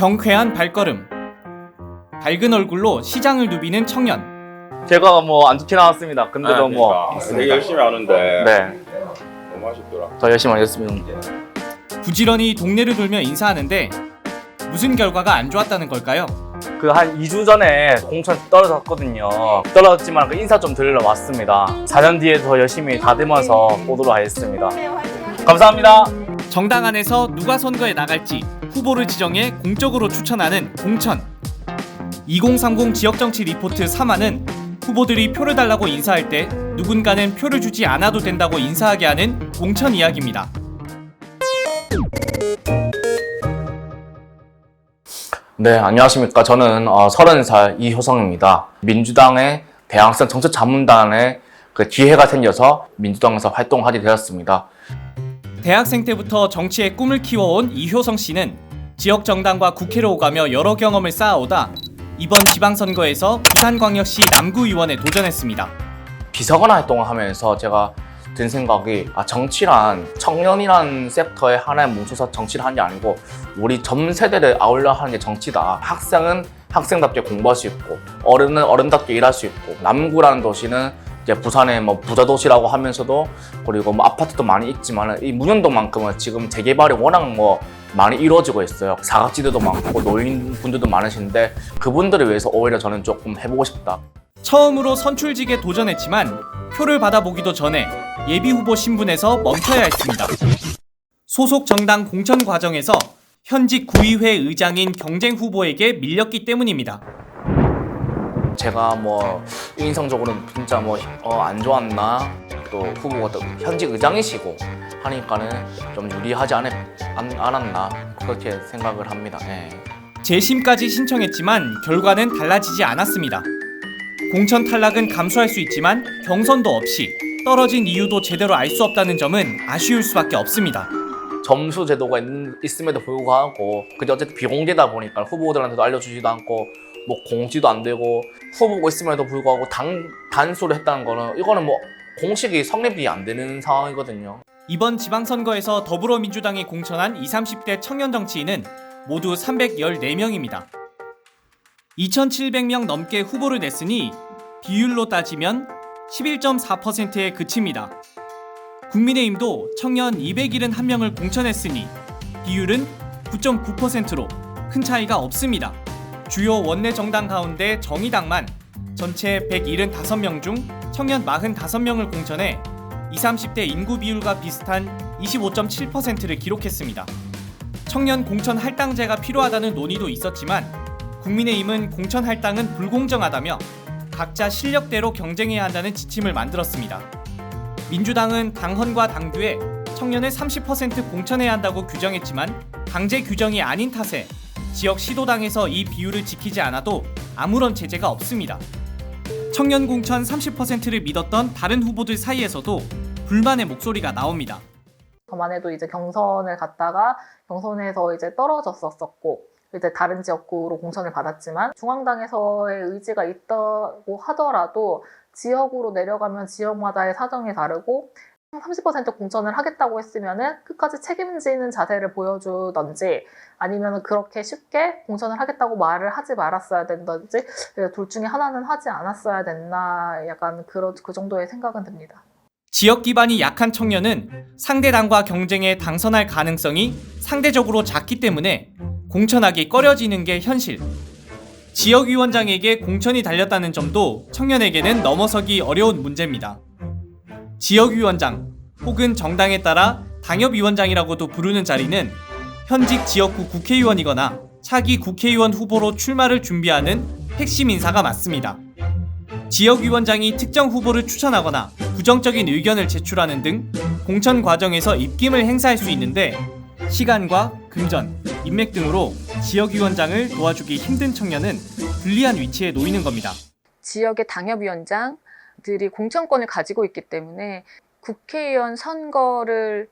경쾌한 발걸음, 밝은 얼굴로 시장을 누비는 청년. 제가 뭐 안 좋게 나왔습니다. 근데도 뭐 되게 열심히 하는데 네, 너무 아쉽더라. 더 열심히 하겠습니다. 부지런히 동네를 돌며 인사하는데 무슨 결과가 안 좋았다는 걸까요? 그 한 2주 전에 공천 떨어졌거든요. 떨어졌지만 그 인사 좀 드리러 왔습니다. 4년 뒤에 더 열심히 다듬어서 오도록 하겠습니다. 감사합니다. 정당 안에서 누가 선거에 나갈지 후보를 지정해 공적으로 추천하는 공천. 2030 지역정치 리포트 3화는 후보들이 표를 달라고 인사할 때 누군가는 표를 주지 않아도 된다고 인사하게 하는 공천 이야기입니다. 네, 안녕하십니까. 저는 30살 이효성입니다. 민주당의 대학생 정책자문단에 그 기회가 생겨서 민주당에서 활동하게 되었습니다. 대학생 때부터 정치의 꿈을 키워온 이효성 씨는 지역 정당과 국회를 오가며 여러 경험을 쌓아오다 이번 지방선거에서 부산광역시 남구의원에 도전했습니다. 비서관 활동을 하면서 제가 든 생각이 정치란 청년이란 섹터에 하나에 뭉쳐서 정치를 하는 게 아니고 우리 전 세대를 아울러 하는 게 정치다. 학생은 학생답게 공부할 수 있고 어른은 어른답게 일할 수 있고 남구라는 도시는 이제 부산의 뭐 부자 도시라고 하면서도 그리고 뭐 아파트도 많이 있지만 이 문현동만큼은 지금 재개발이 워낙 뭐 많이 이루어지고 있어요. 사각지대도 많고 노인분들도 많으신데 그분들을 위해서 오히려 저는 조금 해보고 싶다. 처음으로 선출직에 도전했지만 표를 받아보기도 전에 예비후보 신분에서 멈춰야 했습니다. 소속 정당 공천 과정에서 현직 구의회 의장인 경쟁 후보에게 밀렸기 때문입니다. 제가 뭐 인성적으로는 진짜 뭐 안 좋았나, 또 후보가 또 현직 의장이시고 하니까는 좀 유리하지 않았나 그렇게 생각을 합니다. 네. 재심까지 신청했지만 결과는 달라지지 않았습니다. 공천 탈락은 감수할 수 있지만 경선도 없이 떨어진 이유도 제대로 알 수 없다는 점은 아쉬울 수밖에 없습니다. 점수 제도가 있음에도 불구하고 그게 어쨌든 비공개다 보니까 후보들한테도 알려주지도 않고 뭐 공지도 안 되고 후보가 있음에도 불구하고 단수를 했다는 거는 이거는 뭐 공식이 성립이 안 되는 상황이거든요. 이번 지방선거에서 더불어민주당이 공천한 20, 30대 청년 정치인은 모두 314명입니다. 2,700명 넘게 후보를 냈으니 비율로 따지면 11.4%에 그칩니다. 국민의힘도 청년 271명을 공천했으니 비율은 9.9%로 큰 차이가 없습니다. 주요 원내 정당 가운데 정의당만 전체 175명 중 청년 45명을 공천해 20, 30대 인구 비율과 비슷한 25.7%를 기록했습니다. 청년 공천 할당제가 필요하다는 논의도 있었지만 국민의힘은 공천 할당은 불공정하다며 각자 실력대로 경쟁해야 한다는 지침을 만들었습니다. 민주당은 당헌과 당규에 청년을 30% 공천해야 한다고 규정했지만 강제 규정이 아닌 탓에 지역 시도당에서 이 비율을 지키지 않아도 아무런 제재가 없습니다. 청년 공천 30%를 믿었던 다른 후보들 사이에서도 불만의 목소리가 나옵니다. 저만 해도 이제 경선을 갔다가 경선에서 이제 떨어졌었고 이제 다른 지역구로 공천을 받았지만 중앙당에서의 의지가 있다고 하더라도 지역으로 내려가면 지역마다의 사정이 다르고 30% 공천을 하겠다고 했으면은 끝까지 책임지는 자세를 보여주던지 아니면 그렇게 쉽게 공천을 하겠다고 말을 하지 말았어야 된다든지 둘 중에 하나는 하지 않았어야 됐나 약간 그 정도의 생각은 듭니다. 지역 기반이 약한 청년은 상대 당과 경쟁에 당선할 가능성이 상대적으로 작기 때문에 공천하기 꺼려지는 게 현실. 지역위원장에게 공천이 달렸다는 점도 청년에게는 넘어서기 어려운 문제입니다. 지역위원장 혹은 정당에 따라 당협위원장이라고도 부르는 자리는 현직 지역구 국회의원이거나 차기 국회의원 후보로 출마를 준비하는 핵심 인사가 맡습니다. 지역위원장이 특정 후보를 추천하거나 부정적인 의견을 제출하는 등 공천 과정에서 입김을 행사할 수 있는데 시간과 금전, 인맥 등으로 지역위원장을 도와주기 힘든 청년은 불리한 위치에 놓이는 겁니다. 지역의 당협위원장들이 공천권을 가지고 있기 때문에 국회의원 선거를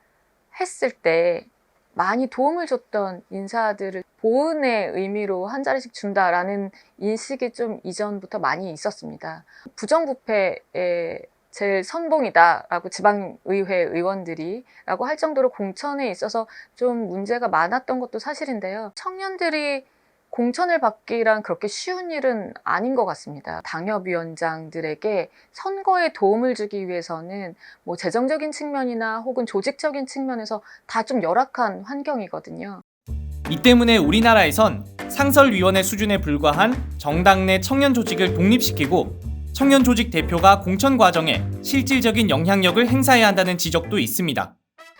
했을 때 많이 도움을 줬던 인사들을 보은의 의미로 한 자리씩 준다라는 인식이 좀 이전부터 많이 있었습니다. 부정부패의 제일 선봉이다라고 지방의회 의원들이 라고 할 정도로 공천에 있어서 좀 문제가 많았던 것도 사실인데요. 청년들이 공천을 받기란 그렇게 쉬운 일은 아닌 것 같습니다. 당협위원장들에게 선거에 도움을 주기 위해서는 뭐 재정적인 측면이나 혹은 조직적인 측면에서 다 좀 열악한 환경이거든요. 이 때문에 우리나라에선 상설위원회 수준에 불과한 정당 내 청년 조직을 독립시키고 청년 조직 대표가 공천 과정에 실질적인 영향력을 행사해야 한다는 지적도 있습니다.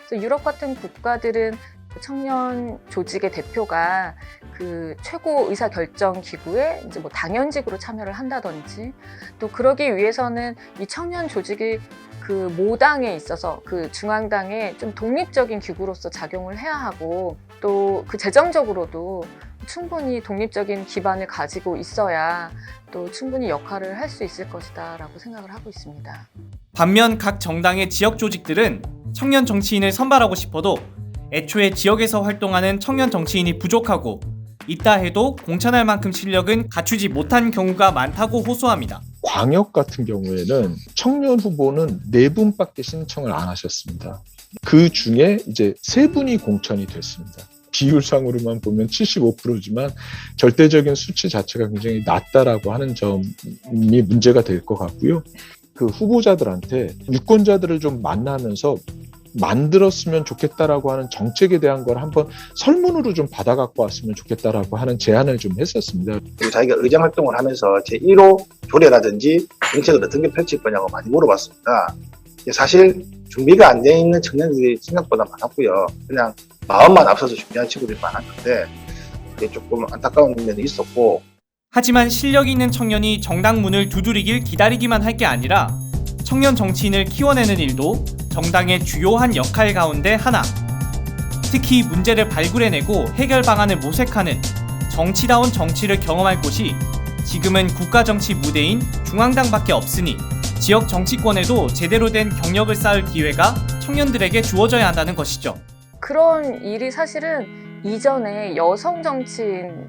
그래서 유럽 같은 국가들은 청년 조직의 대표가 그 최고 의사 결정 기구에 이제 뭐 당연직으로 참여를 한다든지, 또 그러기 위해서는 이 청년 조직이 그 모당에 있어서 그 중앙당에 좀 독립적인 기구로서 작용을 해야 하고, 또 그 재정적으로도 충분히 독립적인 기반을 가지고 있어야 또 충분히 역할을 할 수 있을 것이다 라고 생각을 하고 있습니다. 반면 각 정당의 지역 조직들은 청년 정치인을 선발하고 싶어도 애초에 지역에서 활동하는 청년 정치인이 부족하고 있다 해도 공천할 만큼 실력은 갖추지 못한 경우가 많다고 호소합니다. 광역 같은 경우에는 청년 후보는 4분밖에 신청을 안 하셨습니다. 그 중에 이제 3분이 공천이 됐습니다. 비율상으로만 보면 75%지만 절대적인 수치 자체가 굉장히 낮다라고 하는 점이 문제가 될 것 같고요. 그 후보자들한테 유권자들을 좀 만나면서 만들었으면 좋겠다라고 하는 정책에 대한 걸 한번 설문으로 좀 받아갖고 왔으면 좋겠다라고 하는 제안을 좀 했었습니다. 그리고 자기가 의정 활동을 하면서 제1호 조례라든지 정책을 어떤 게 펼칠 거냐고 많이 물어봤습니다. 사실 준비가 안 돼 있는 청년들이 생각보다 많았고요. 그냥 마음만 앞서서 준비한 친구들이 많았는데 이게 조금 안타까운 면이 있었고, 하지만 실력이 있는 청년이 정당 문을 두드리길 기다리기만 할 게 아니라 청년 정치인을 키워내는 일도 정당의 주요한 역할 가운데 하나. 특히 문제를 발굴해내고 해결 방안을 모색하는 정치다운 정치를 경험할 곳이 지금은 국가정치 무대인 중앙당밖에 없으니 지역 정치권에도 제대로 된 경력을 쌓을 기회가 청년들에게 주어져야 한다는 것이죠. 그런 일이 사실은 이전에 여성 정치인을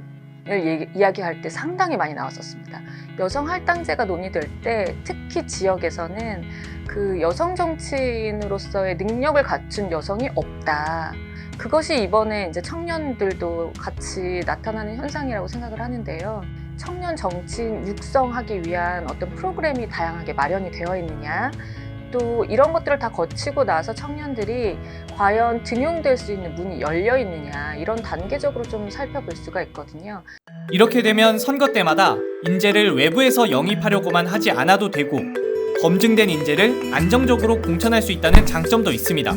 이야기할 때 상당히 많이 나왔었습니다. 여성 할당제가 논의될 때 특히 지역에서는 그 여성 정치인으로서의 능력을 갖춘 여성이 없다. 그것이 이번에 이제 청년들도 같이 나타나는 현상이라고 생각을 하는데요. 청년 정치인 육성하기 위한 어떤 프로그램이 다양하게 마련이 되어 있느냐, 또 이런 것들을 다 거치고 나서 청년들이 과연 등용될 수 있는 문이 열려 있느냐, 이런 단계적으로 좀 살펴볼 수가 있거든요. 이렇게 되면 선거 때마다 인재를 외부에서 영입하려고만 하지 않아도 되고 검증된 인재를 안정적으로 공천할 수 있다는 장점도 있습니다.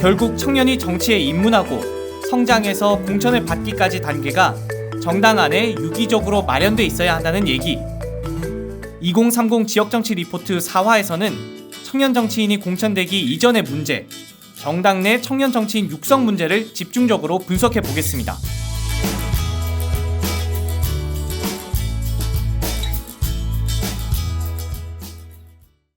결국 청년이 정치에 입문하고 성장해서 공천을 받기까지 단계가 정당 안에 유기적으로 마련돼 있어야 한다는 얘기. 2030 지역정치 리포트 4화에서는 청년 정치인이 공천되기 이전의 문제, 정당 내 청년 정치인 육성 문제를 집중적으로 분석해 보겠습니다.